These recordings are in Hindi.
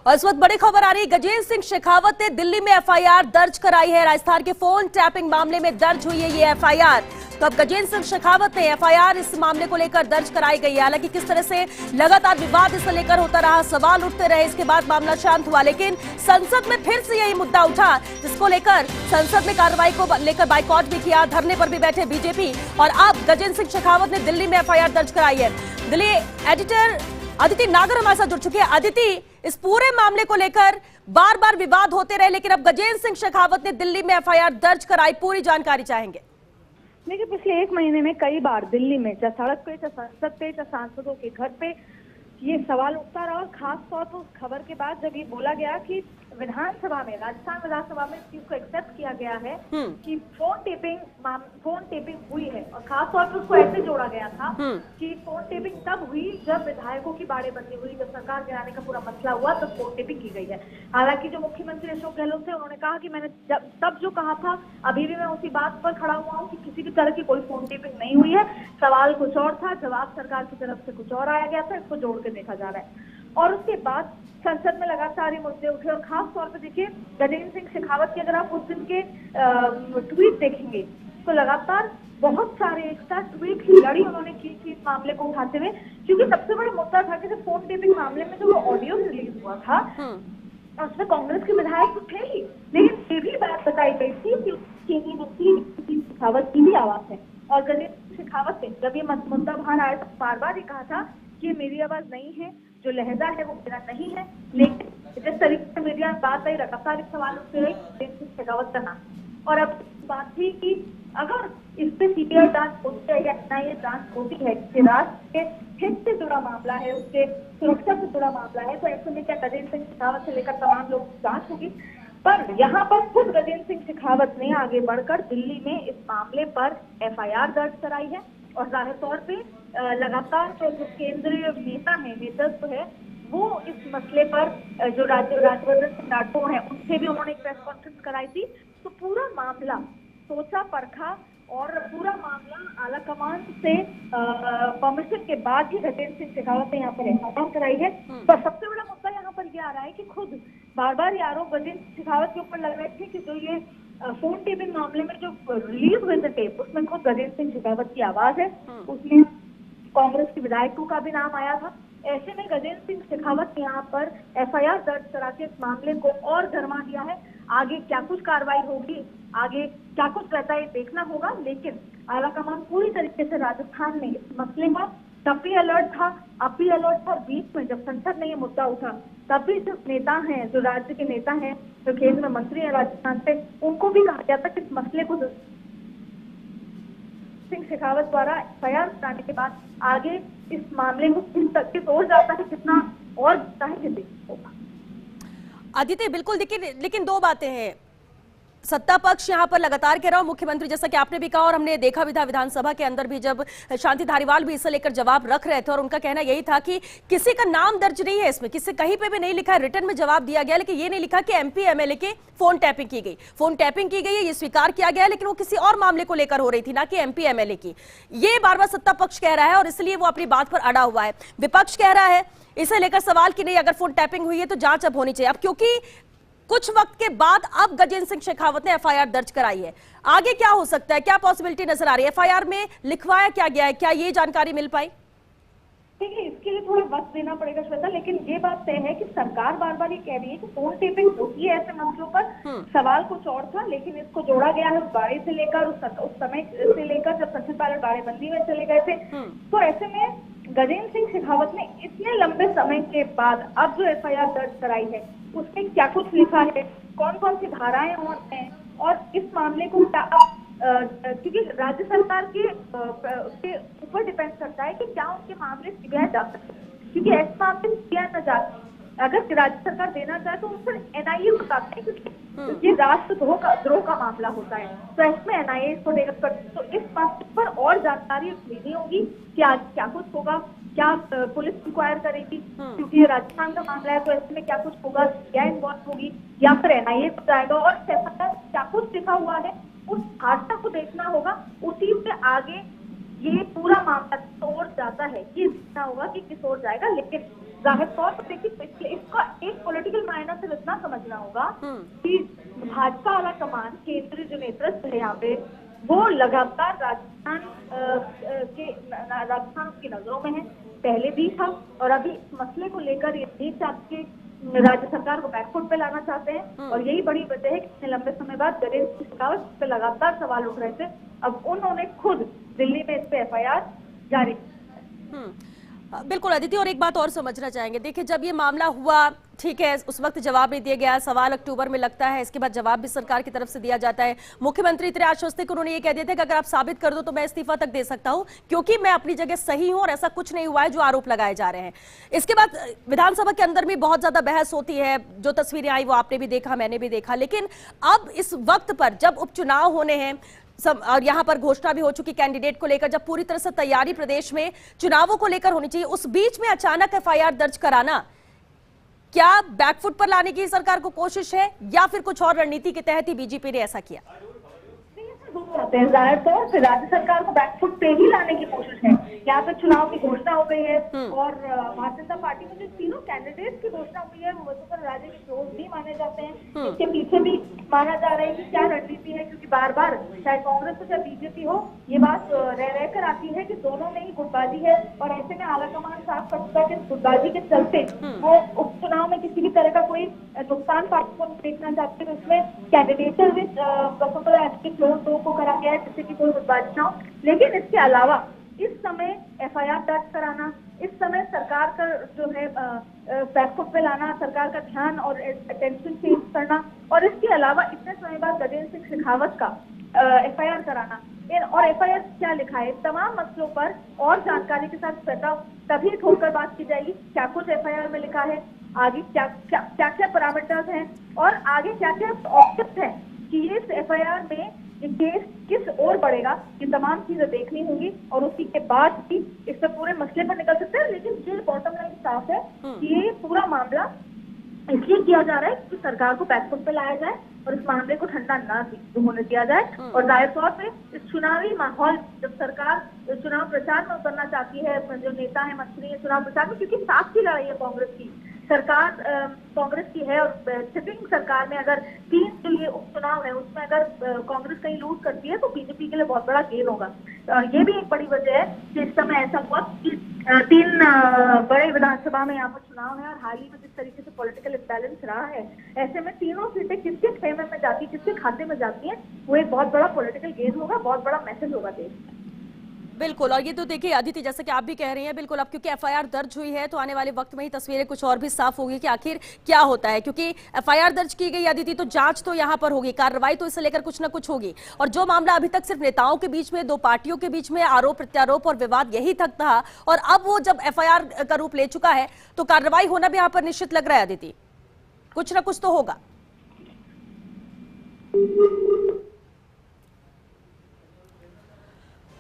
और इस वक्त बड़ी खबर आ रही है, गजेंद्र सिंह शेखावत ने दिल्ली में एफआईआर दर्ज कराई है। राजस्थान के फोन टैपिंग मामले में दर्ज हुई है ये एफआईआर। तो अब गजेंद्र सिंह शेखावत ने एफआईआर इस मामले को लेकर दर्ज कराई गई है। हालांकि किस तरह से लगातार विवाद इसे लेकर होता रहा, सवाल उठते रहे, इसके बाद मामला शांत हुआ, लेकिन संसद में फिर से यही मुद्दा उठा, जिसको लेकर संसद में कार्रवाई को लेकर बाइकआउट भी किया, धरने पर भी बैठे बीजेपी। और अब गजेंद्र सिंह शेखावत ने दिल्ली में एफआईआर दर्ज कराई है। दिल्ली एडिटर अदिति नागर हमारे साथ जुड़ चुके हैं। अदिति, इस पूरे मामले को लेकर बार बार विवाद होते रहे, लेकिन अब गजेंद्र सिंह शेखावत ने दिल्ली में एफआईआर दर्ज कराई, पूरी जानकारी चाहेंगे। देखिए, पिछले एक महीने में कई बार दिल्ली में चाहे सड़क पे, चाहे संसद पे, चाहे सांसदों के घर पे ये सवाल उठता रहा। और खास तौर पर उस खबर के बाद जब ये बोला गया कि विधानसभा में, राजस्थान विधानसभा में इस चीज को एक्सेप्ट किया गया है कि फोन टेपिंग हुई है, और खास तौर पर उसको ऐसे जोड़ा गया था कि फोन टेपिंग तब हुई जब विधायकों की बाड़ेबंदी हुई, जब सरकार गिराने का पूरा मसला हुआ, तब फोन टेपिंग की गई है। हालांकि जो मुख्यमंत्री अशोक गहलोत थे, उन्होंने कहा कि मैंने तब जो कहा था, अभी भी मैं उसी बात पर खड़ा हुआ हूँ कि किसी भी तरह की कोई फोन टेपिंग नहीं हुई है। सवाल कुछ और था, जवाब सरकार की तरफ से कुछ और आया गया था, इसको जोड़ के देखा जा रहा है। और उसके बाद संसद में लगातार ये मुद्दे उठे, और खास तौर पर देखिए गजेंद्र सिंह शेखावत के अगर आप उस दिन के ट्वीट देखेंगे तो लगातार बहुत सारे एक साथ ट्वीट की लड़ी उन्होंने की इस मामले को उठाते हुए, क्योंकि सबसे बड़ा मुद्दा था कि जब फोन टेपिंग मामले में जो ऑडियो रिलीज हुआ था उसमें कांग्रेस के विधायक तो थे ही, लेकिन ये भी बात बताई गई थी कि शेखावत की भी आवाज है। और गजेंद्र शेखावत ने जब ये मुद्दा बाहर आया तो बार बार ये कहा था कि मेरी आवाज नहीं है, जो लहजा है वो मेरा नहीं है। लेकिन जिस तरीके से मीडिया में बात आई, लगातार इस सवाल उठते रहे गजेंद्र सिंह शेखावत का नाम। और अब बात थी कि अगर इस पे सीबीआई जांच होती है या एनआईए जांच होती है, जिससे राष्ट्र के हित से जुड़ा मामला है, उसके सुरक्षा से जुड़ा मामला है, तो ऐसे में क्या गजेंद्र सिंह शेखावत से लेकर तमाम लोगों की जांच होगी। पर यहाँ पर खुद गजेंद्र सिंह शेखावत ने आगे बढ़कर दिल्ली में इस मामले पर एफआईआर दर्ज कराई है। और जाहिर तौर पे लगातार जो केंद्रीय नेता है, नेतृत्व है, वो इस मसले पर जो राज्यवर्धन सिंह राठौड़ है, उनसे भी उन्होंने एक प्रेस कॉन्फ्रेंस कराई थी। तो पूरा मामला सोचा परखा और पूरा मामला आला कमान से परमिशन के बाद ही गजेंद्र सिंह शेखावत ने यहाँ पर एफआईआर कराई है। पर सबसे बड़ा मुद्दा यहाँ पर ये आ रहा है कि खुद बार बार ये आरोप गजेंद्र शेखावत के ऊपर लग रहे थे कि जो ये फोन टेपिंग मामले में जो रिलीज हुए थे टेप, उसमें खुद गजेंद्र सिंह शेखावत की आवाज है, उसमें कांग्रेस के विधायकों का भी नाम आया था। ऐसे में गजेंद्र सिंह शेखावत ने यहाँ पर एफआईआर दर्ज करा के इस मामले को और गरमा दिया है। आगे क्या कुछ कार्रवाई होगी, आगे क्या कुछ रहता है देखना होगा, लेकिन आलाकमान पूरी तरीके से राजस्थान में इस मसले में तब भी अलर्ट था, अब भी अलर्ट था। बीच में जब संसद में ये मुद्दा उठा, तब भी जो नेता हैं, जो राज्य के नेता हैं, जो केंद्र में मंत्री हैं राजस्थान से, उनको भी कहा गया था कि इस मसले को सिंह शेखावत द्वारा एफआईआर कराने के बाद आगे इस मामले को किस तक के तोड़ जाता है, कितना और होगा। अदिति, बिल्कुल, लेकिन दो बातें हैं। सत्ता पक्ष यहाँ पर लगातार कह रहा हूं, मुख्यमंत्री जैसा कि आपने भी कहा और हमने देखा भी था विधानसभा के अंदर भी, जब शांति धारीवाल भी इसे लेकर जवाब रख रहे थे, और उनका कहना यही था कि किसी का नाम दर्ज नहीं है इसमें, किसी कहीं पे भी नहीं लिखा है, रिटर्न में जवाब दिया गया, लेकिन ये नहीं लिखा कि एमपी एमएलए के फोन टैपिंग की गई। फोन टैपिंग की गई है, ये स्वीकार किया गया है, लेकिन वो किसी और मामले को लेकर हो रही थी, ना कि एमपी एमएलए की। ये बार बार सत्ता पक्ष कह रहा है और इसलिए वो अपनी बात पर अड़ा हुआ है। विपक्ष कह रहा है इसे लेकर सवाल कि नहीं, अगर फोन टैपिंग हुई है तो जांच अब होनी चाहिए। अब क्योंकि कुछ वक्त के बाद अब गजेंद्र सिंह शेखावत ने एफआईआर दर्ज कराई है, आगे क्या हो सकता है, क्या पॉसिबिलिटी नजर आ रही है? एफआईआर में लिखवाया क्या गया है, क्या ये जानकारी मिल पाई? देखिए, इसके लिए थोड़ा वक्त देना पड़ेगा श्वेता, लेकिन ये बात तय है कि सरकार बार बार ये कह रही है कि फोन टेपिंग होती है ऐसे मसलों पर। सवाल कुछ और था, लेकिन इसको जोड़ा गया है उस बारे से लेकर, उस समय से लेकर जब सचिन पायलट बाड़ेबंदी में चले गए थे। तो ऐसे में गजेंद्र सिंह शेखावत ने इतने लंबे समय के बाद अब जो एफआईआर दर्ज कराई है, उसमें क्या कुछ लिखा है, कौन कौन सी धाराएं हैं, और इस मामले को क्या, क्योंकि राज्य सरकार के ऊपर डिपेंड करता है कि क्या उनके मामले सीबीआई जा सकते हैं, क्योंकि ऐसे मामले सीबीआई न जाते, अगर राज्य सरकार देना चाहे तो उन पर एनआईए बताते हैं, क्योंकि ये राष्ट्रद्रोह का मामला होता है, तो इसमें एनआईए इसको डेवलप करते। तो इस बात पर और जानकारी लेनी होगी कि आज क्या कुछ होगा, क्या पुलिस इंक्वायर करेगी, क्योंकि ये राजस्थान का मामला है, तो इसमें क्या कुछ होगा, क्या इन्वॉल्व होगी, या फिर एनआईए बताएगा। और क्या कुछ लिखा हुआ है उस भाषा को देखना होगा, उसी से आगे ये पूरा मामला किस ओर जाता है ये देखना होगा कि किस ओर जाएगा। लेकिन जाहिर तौर पर देखिए इसका एक पॉलिटिकल ना सिर्फ इतना समझना होगा कि भाजपा वाला कमान, केंद्रीय जो नेतृत्व है यहाँ पे, वो लगातार राजस्थान की नजरों में है, पहले भी था और अभी इस मसले को लेकर ये नहीं चाहते, राज्य सरकार को बैकफुट पे लाना चाहते हैं। और यही बड़ी वजह है कि इतने लंबे समय बाद गजेंद्र सिंह शेखावत पे लगातार सवाल उठ रहे थे। अब उन्होंने खुद दिल्ली में इस पे FIR जारी। बिल्कुल अदिति, और एक बात और समझना चाहेंगे, देखिए जब ये मामला हुआ, ठीक है, उस वक्त जवाब नहीं दिया गया, सवाल अक्टूबर में लगता है, इसके बाद जवाब भी सरकार की तरफ से दिया जाता है। मुख्यमंत्री इतने आश्वस्त थे कि उन्होंने ये कह दिया था कि अगर आप साबित कर दो तो मैं इस्तीफा तक दे सकता हूं, क्योंकि मैं अपनी जगह सही हूं और ऐसा कुछ नहीं हुआ है जो आरोप लगाए जा रहे हैं। इसके बाद विधानसभा के अंदर भी बहुत ज्यादा बहस होती है, जो तस्वीरें आई वो आपने भी देखा, मैंने भी देखा, लेकिन अब इस वक्त पर जब उपचुनाव होने हैं और यहां पर घोषणा भी हो चुकी कैंडिडेट को लेकर, जब पूरी तरह से तैयारी प्रदेश में चुनावों को लेकर होनी चाहिए, उस बीच में अचानक FIR दर्ज कराना क्या बैकफुट पर लाने की सरकार को कोशिश है या फिर कुछ और रणनीति के तहत ही बीजेपी ने ऐसा किया? जाहिर तौर से राज्य सरकार को बैकफुट पे ही लाने की कोशिश है। यहाँ पे चुनाव की घोषणा हो गई है और भारतीय जनता पार्टी में जो तीनों कैंडिडेट्स की घोषणा हुई है वो वसुंधरा राजे के क्लोज भी माने जाते हैं। इसके पीछे भी माना जा रहा है कि क्या रणनीति है, क्योंकि बार बार चाहे कांग्रेस हो चाहे बीजेपी हो, ये बात रह कर आती है कि दोनों में ही गुटबाजी है। और ऐसे में आलाकमान साफ कर चुका है कि गुटबाजी के चलते वो उपचुनाव में किसी भी तरह का कोई नुकसान पार्टी को देखना चाहते हैं। उसमें कैंडिडेचर भी वसुंधरा के क्लोज दो को करा गया है जिससे कि कोई गुटबाजी ना हो। लेकिन इसके अलावा इस समय FIR दर्ज कराना, इस समय सरकार का जो है बैकफुट पे लाना, सरकार का ध्यान और अटेंशन चेंज करना, और इसके अलावा इतने समय बाद गजेंद्र सिंह शेखावत का FIR कराना। और FIR क्या लिखा है, तमाम मसलों पर और जानकारी के साथ तभी ठोकर बात की जाएगी क्या कुछ FIR में लिखा है, आगे क्या क्या पैरामीटर्स हैं और आगे क्या क्या ऑप्शंस हैं कि इस FIR में केस किस ओर बढ़ेगा, ये तमाम चीजें देखनी होंगी और उसी के बाद ही इस पर पूरे मसले पर निकल सकते हैं। लेकिन जो बॉटम लाइन साफ है कि ये पूरा मामला इसलिए किया जा रहा है कि सरकार को बैकफुट पे लाया जाए और इस मामले को ठंडा ना होने दिया जाए। और जाहिर तौर पे इस चुनावी माहौल, जब सरकार चुनाव प्रचार में उतरना चाहती है, जो नेता है मंत्री है चुनाव प्रचार में, क्योंकि साफ की लड़ाई है कांग्रेस की, सरकार कांग्रेस की है और सिटिंग सरकार में अगर 3 जो ये उपचुनाव है उसमें अगर कांग्रेस कहीं लूज करती है तो बीजेपी के लिए बहुत बड़ा गेन होगा। ये भी एक बड़ी वजह है कि इस समय ऐसा हुआ कि 3 बड़े विधानसभा में यहाँ पर चुनाव है और हाल ही में जिस तरीके से पॉलिटिकल इम्बैलेंस रहा है, ऐसे में तीनों सीटें किसके खेमे में जाती है, किसके खाते में जाती है, वो एक बहुत बड़ा पॉलिटिकल गेन होगा, बहुत बड़ा मैसेज होगा देश में। बिल्कुल, और ये तो देखिए अदिति, जैसा कि आप भी कह रही हैं, बिल्कुल अब क्योंकि FIR दर्ज हुई है तो आने वाले वक्त में ही तस्वीरें कुछ और भी साफ होगी कि आखिर क्या होता है, क्योंकि FIR दर्ज की गई अदिति तो जांच तो यहाँ पर होगी, कार्रवाई तो इसे लेकर कुछ ना कुछ होगी। और जो मामला अभी तक सिर्फ नेताओं के बीच में, 2 पार्टियों के बीच में आरोप प्रत्यारोप और विवाद यही तक था, और अब वो जब FIR का रूप ले चुका है तो कार्रवाई होना भी यहाँ पर निश्चित लग रहा है अदिति, कुछ ना कुछ तो होगा।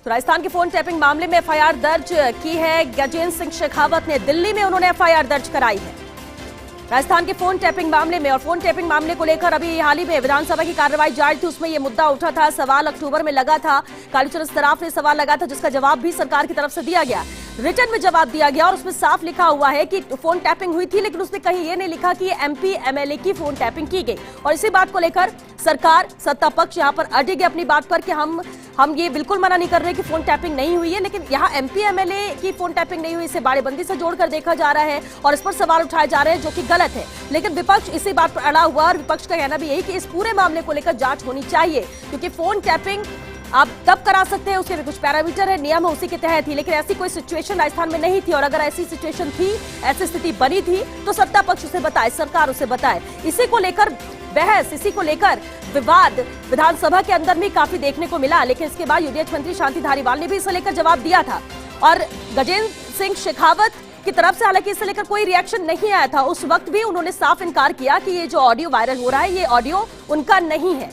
तो राजस्थान के फोन टैपिंग मामले में FIR दर्ज की है गजेंद्र सिंह शेखावत ने, दिल्ली में उन्होंने FIR दर्ज कराई है राजस्थान के फोन टैपिंग मामले में। और फोन टैपिंग मामले को लेकर अभी हाल ही में विधानसभा की कार्रवाई जारी थी, उसमें यह मुद्दा उठा था, सवाल अक्टूबर में लगा था, कालीचरण सराफ ने सवाल लगा था जिसका जवाब भी सरकार की तरफ से दिया गया, रिटर्न में जवाब दिया गया और उसमें साफ लिखा हुआ है कि फोन टैपिंग हुई थी, लेकिन उसने कहीं ये नहीं लिखा कि MP MLA की फोन टैपिंग की गई। और इसी बात को लेकर सरकार, सत्ता पक्ष यहाँ पर अड़े गए अपनी बात पर कि हम ये बिल्कुल मना नहीं कर रहे कि फोन टैपिंग नहीं हुई है, लेकिन यहाँ MP MLA की फोन टैपिंग नहीं हुई, इसे बाड़ेबंदी से जोड़कर देखा जा रहा है और इस पर सवाल उठाए जा रहे हैं जो कि गलत है। लेकिन विपक्ष इसी बात पर अड़ा हुआ और विपक्ष का कहना भी यही कि इस पूरे मामले को लेकर जांच होनी चाहिए, क्योंकि फोन टैपिंग आप तब करा सकते हैं, उसके भी कुछ पैरामीटर है, नियम है, उसी के तहत ही। लेकिन ऐसी कोई सिचुएशन राजस्थान में नहीं थी, और अगर ऐसी सिचुएशन थी, ऐसी स्थिति बनी थी तो सत्ता पक्ष उसे बताए, सरकार उसे बताए। इसी को लेकर बहस, इसी को लेकर विवाद विधानसभा के अंदर भी काफी देखने को मिला, लेकिन इसके बाद UDH मंत्री शांति धारीवाल ने भी इसे लेकर जवाब दिया था और गजेंद्र सिंह शेखावत की तरफ से हालांकि इसे लेकर कोई रिएक्शन नहीं आया था। उस वक्त भी उन्होंने साफ इनकार किया कि ये जो ऑडियो वायरल हो रहा है ये ऑडियो उनका नहीं है।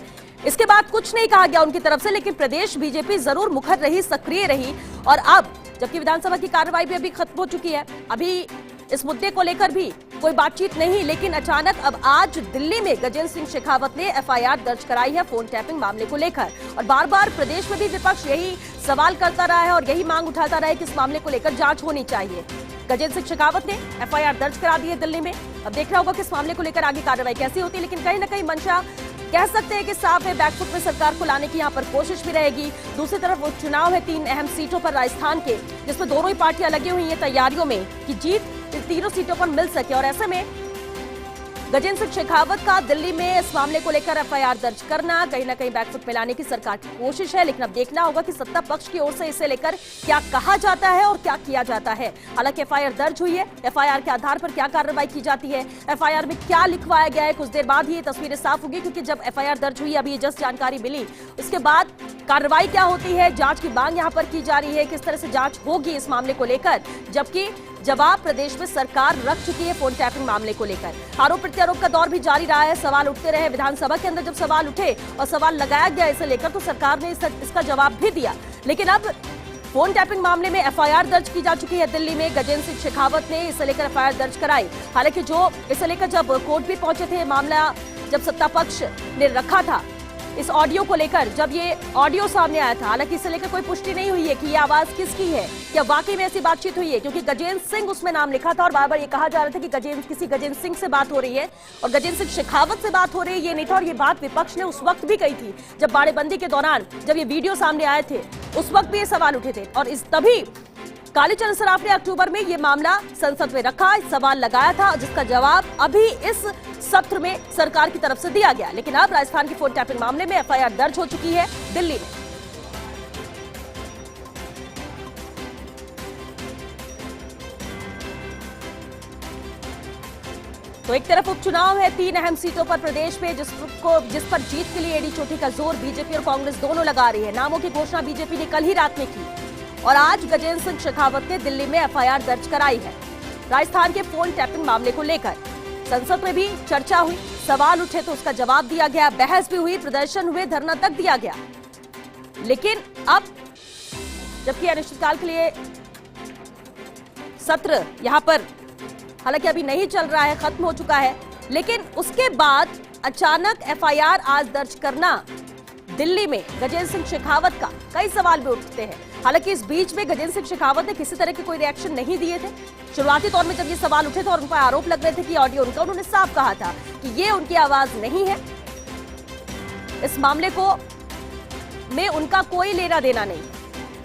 इसके बाद कुछ नहीं कहा गया उनकी तरफ से, लेकिन प्रदेश बीजेपी जरूर मुखर रही, सक्रिय रही। और अब जबकि विधानसभा की कार्रवाई भी अभी खत्म हो चुकी है, अभी इस मुद्दे को लेकर भी कोई बातचीत नहीं, लेकिन अचानक अब आज दिल्ली में गजेंद्र सिंह शेखावत ने FIR दर्ज कराई है फोन टैपिंग मामले को लेकर। और बार बार प्रदेश में भी विपक्ष यही सवाल करता रहा है और यही मांग उठाता रहा है कि इस मामले को लेकर जांच होनी चाहिए। गजेंद्र सिंह शेखावत ने FIR दर्ज करा दी है दिल्ली में। अब देखना होगा कि इस मामले को लेकर आगे कार्रवाई कैसी होती है, लेकिन कहीं ना कहीं मंशा कह सकते हैं कि साफ है, बैकफुट में सरकार को लाने की यहाँ पर कोशिश भी रहेगी। दूसरी तरफ उपचुनाव है 3 अहम सीटों पर राजस्थान के, जिसमें दोनों ही पार्टियां लगी हुई हैं तैयारियों में कि जीत इन तीनों सीटों पर मिल सके। और ऐसे में गजेंद्र सिंह शेखावत का दिल्ली में इस मामले को लेकर एफआईआर दर्ज करना कहीं ना कहीं बैकफुट में लाने की सरकार की कोशिश है, लेकिन अब देखना होगा कि सत्ता पक्ष की ओर से इसे लेकर क्या कहा जाता है और क्या किया जाता है। हालांकि एफआईआर दर्ज हुई है, एफआईआर के आधार पर क्या कार्रवाई की जाती है, एफआईआर में क्या लिखवाया गया है, कुछ देर बाद ही ये तस्वीरें साफ होगी, क्योंकि जब एफआईआर दर्ज हुई, अभी जस्ट जानकारी मिली, उसके बाद कार्रवाई क्या होती है, जांच की मांग यहां पर की जा रही है, किस तरह से जांच होगी इस मामले को लेकर, जबकि जवाब प्रदेश में सरकार रख चुकी है फोन टैपिंग मामले को लेकर। आरोप प्रत्यारोप का दौर भी जारी रहा है, सवाल उठते रहे। विधानसभा के अंदर जब सवाल उठे और सवाल लगाया गया इसे लेकर, तो सरकार ने इसका जवाब भी दिया। लेकिन अब फोन टैपिंग मामले में एफआईआर दर्ज की जा चुकी है दिल्ली में। गजेंद्र सिंह शेखावत ने इसे लेकर एफआईआर दर्ज कराई। हालांकि जो इसे लेकर जब कोर्ट भी पहुंचे थे, मामला जब सत्ता पक्ष ने रखा था इस ऑडियो को लेकर, जब ये ऑडियो सामने आया था, हालांकि इसे लेकर कोई पुष्टि नहीं हुई है कि ये आवाज किसकी है, क्या वाकई में ऐसी बातचीत हुई है, क्योंकि गजेंद्र सिंह उसमें नाम लिखा था और बार बार ये कहा जा रहा था कि किसी गजेंद्र सिंह से बात हो रही है और गजेंद्र सिंह शेखावत से बात हो रही है, ये नहीं था। और ये बात विपक्ष ने उस वक्त भी कही थी जब बाड़ेबंदी के दौरान, जब ये वीडियो सामने आए थे, उस वक्त भी ये सवाल उठे थे। और इस तभी कालीचरण सराफ ने अक्टूबर में ये मामला संसद में रखा, सवाल लगाया था, जिसका जवाब अभी इस सत्र में सरकार की तरफ से दिया गया। लेकिन अब राजस्थान की फोन टैपिंग मामले में एफआईआर दर्ज हो चुकी है दिल्ली में। तो एक तरफ उपचुनाव है 3 अहम सीटों पर प्रदेश में, जिस पर जीत के लिए एडी चोटी का जोर बीजेपी और कांग्रेस दोनों लगा रही है। नामों की घोषणा बीजेपी ने कल ही रात में की और आज गजेंद्र सिंह शेखावत ने दिल्ली में एफआईआर दर्ज कराई है राजस्थान के फोन टैपिंग मामले को लेकर। संसद में भी चर्चा हुई, सवाल उठे तो उसका जवाब दिया गया, बहस भी हुई, प्रदर्शन हुए, धरना तक दिया गया। लेकिन अब जबकि अनिश्चितकाल के लिए सत्र यहां पर हालांकि अभी नहीं चल रहा है, खत्म हो चुका है, लेकिन उसके बाद अचानक एफआईआर आज दर्ज करना दिल्ली में गजेंद्र सिंह शेखावत का कई सवाल भी उठते हैं। हालांकि इस बीच में गजेंद्र सिंह शेखावत ने किसी तरह के कोई रिएक्शन नहीं दिए थे। शुरुआती तौर में जब ये सवाल उठे थे और उन पर आरोप लग रहे थे कि ऑडियो उनका, उन्होंने साफ कहा था कि ये उनकी आवाज नहीं है, इस मामले को में उनका कोई लेना देना नहीं।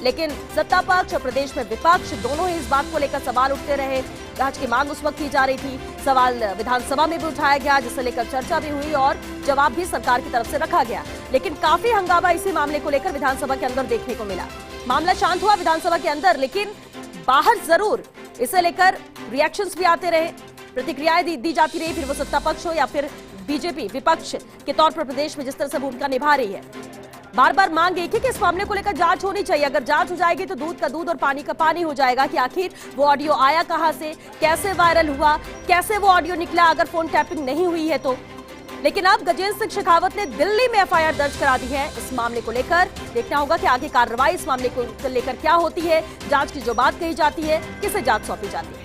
लेकिन सत्ता पक्ष और प्रदेश में विपक्ष दोनों ही इस बात को लेकर सवाल उठते रहे। जांच की मांग उस वक्त की जा रही थी, सवाल विधानसभा में भी उठाया गया, जिसे लेकर चर्चा भी हुई और जवाब भी सरकार की तरफ से रखा गया। लेकिन काफी हंगामा इसी मामले को लेकर विधानसभा के अंदर देखने को मिला। मामला शांत हुआ विधानसभा के अंदर, लेकिन बाहर जरूर इसे लेकर रिएक्शंस भी आते रहे, प्रतिक्रियाएं दी जाती रही, फिर वो सत्ता पक्ष हो या फिर बीजेपी विपक्ष के तौर पर प्रदेश में जिस तरह से भूमिका निभा रही है। बार बार मांग एक है कि इस मामले को लेकर जांच होनी चाहिए। अगर जांच हो जाएगी तो दूध का दूध और पानी का पानी हो जाएगा कि आखिर वो ऑडियो आया कहां से, कैसे वायरल हुआ, कैसे वो ऑडियो निकला अगर फोन टैपिंग नहीं हुई है तो। लेकिन अब गजेंद्र सिंह शेखावत ने दिल्ली में एफआईआर दर्ज करा दी है इस मामले को लेकर। देखना होगा कि आगे कार्रवाई इस मामले को लेकर क्या होती है, जांच की जो बात कही जाती है, किसे जांच सौंपी जाती है।